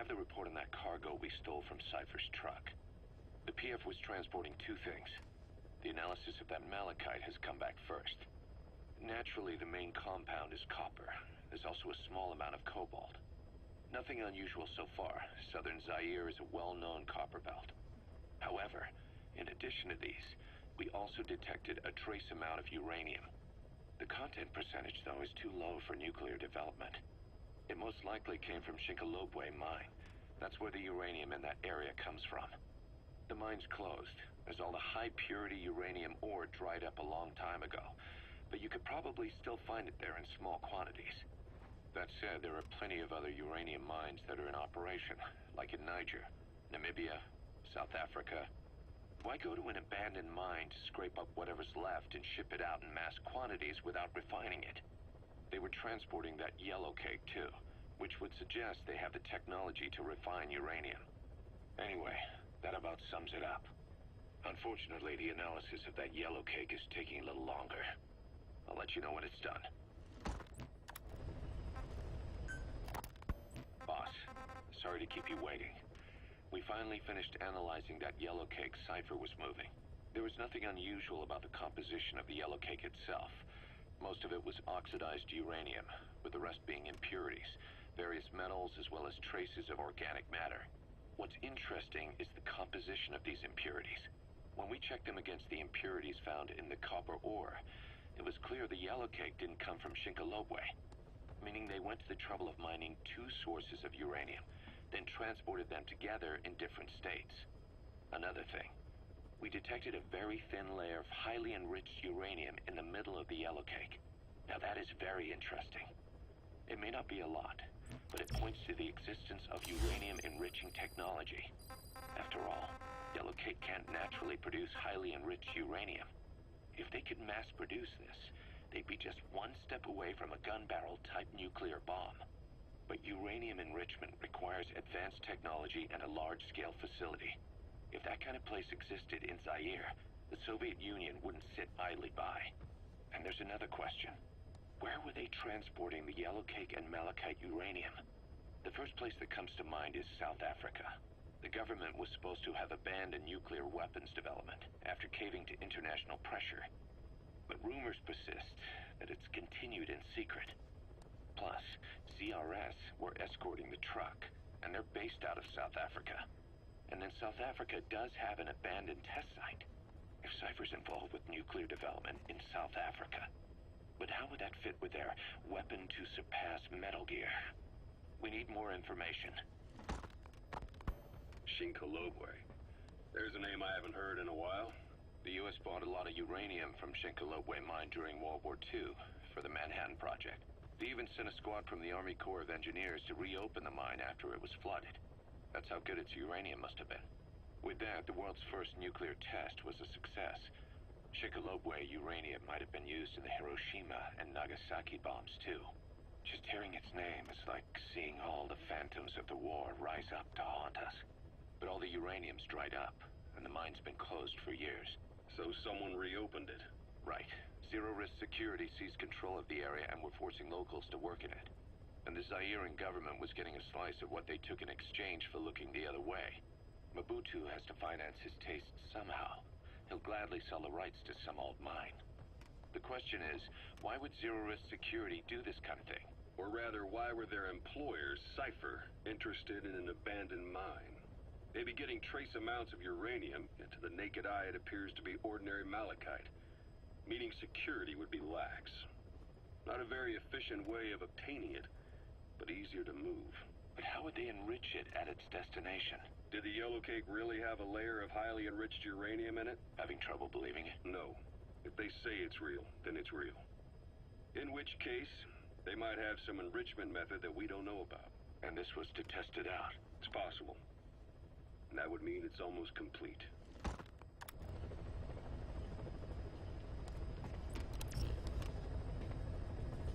the report on that cargo we stole from Cipher's truck. The PF was transporting two things. The analysis of that malachite has come back first. Naturally, the main compound is copper. There's also a small amount of cobalt. Nothing unusual so far. Southern Zaire is a well-known copper belt. However, in addition to these, we also detected a trace amount of uranium. The content percentage, though, is too low for nuclear development. It most likely came from Shinkolobwe mine. That's where the uranium in that area comes from. The mine's closed, as all the high-purity uranium ore dried up a long time ago, but you could probably still find it there in small quantities. That said, there are plenty of other uranium mines that are in operation, like in Niger, Namibia, South Africa. Why go to an abandoned mine to scrape up whatever's left and ship it out in mass quantities without refining it? They were transporting that yellow cake too, which would suggest they have the technology to refine uranium. Anyway, that about sums it up. Unfortunately, the analysis of that yellow cake is taking a little longer. I'll let you know when it's done. Boss, sorry to keep you waiting. We finally finished analyzing that yellow cake Cipher was moving. There was nothing unusual about the composition of the yellow cake itself. Most of it was oxidized uranium, with the rest being impurities, various metals as well as traces of organic matter. What's interesting is the composition of these impurities. When we checked them against the impurities found in the copper ore, it was clear the yellow cake didn't come from Shinkolobwe, meaning they went to the trouble of mining two sources of uranium, then transported them together in different states. Another thing, we detected a very thin layer of highly enriched uranium in the middle of the yellow cake. Now that is very interesting. It may not be a lot, but it points to the existence of uranium-enriching technology. After all, yellow cake can't naturally produce highly enriched uranium. If they could mass produce this, they'd be just one step away from a gun barrel-type nuclear bomb. But uranium enrichment requires advanced technology and a large-scale facility. If that kind of place existed in Zaire, the Soviet Union wouldn't sit idly by. And there's another question. Where were they transporting the yellow cake and malachite uranium? The first place that comes to mind is South Africa. The government was supposed to have abandoned nuclear weapons development after caving to international pressure. But rumors persist that it's continued in secret. Plus, CRS were escorting the truck, and they're based out of South Africa. And then South Africa does have an abandoned test site. If Cipher's involved with nuclear development in South Africa. But how would that fit with their weapon to surpass Metal Gear? We need more information. Shinkolobwe. There's a name I haven't heard in a while. The U.S. bought a lot of uranium from Shinkolobwe mine during World War II for the Manhattan Project. They even sent a squad from the Army Corps of Engineers to reopen the mine after it was flooded. That's how good its uranium must have been. With that, the world's first nuclear test was a success. Shinkolobwe uranium might have been used in the Hiroshima and Nagasaki bombs too. Just hearing its name is like seeing all the phantoms of the war rise up to haunt us. But all the uranium's dried up, and the mine's been closed for years. So someone reopened it. Right. Zero-risk security seized control of the area and were forcing locals to work in it. And the Zairean government was getting a slice of what they took in exchange for looking the other way. Mobutu has to finance his tastes somehow. He'll gladly sell the rights to some old mine. The question is, why would zero-risk security do this kind of thing? Or rather, why were their employers, Cipher, interested in an abandoned mine? They'd be getting trace amounts of uranium, yet to the naked eye it appears to be ordinary malachite, meaning security would be lax. Not a very efficient way of obtaining it, but easier to move. But how would they enrich it at its destination? Did the yellow cake really have a layer of highly enriched uranium in it? Having trouble believing it? No. If they say it's real, then it's real. In which case, they might have some enrichment method that we don't know about. And this was to test it out? It's possible. And that would mean it's almost complete.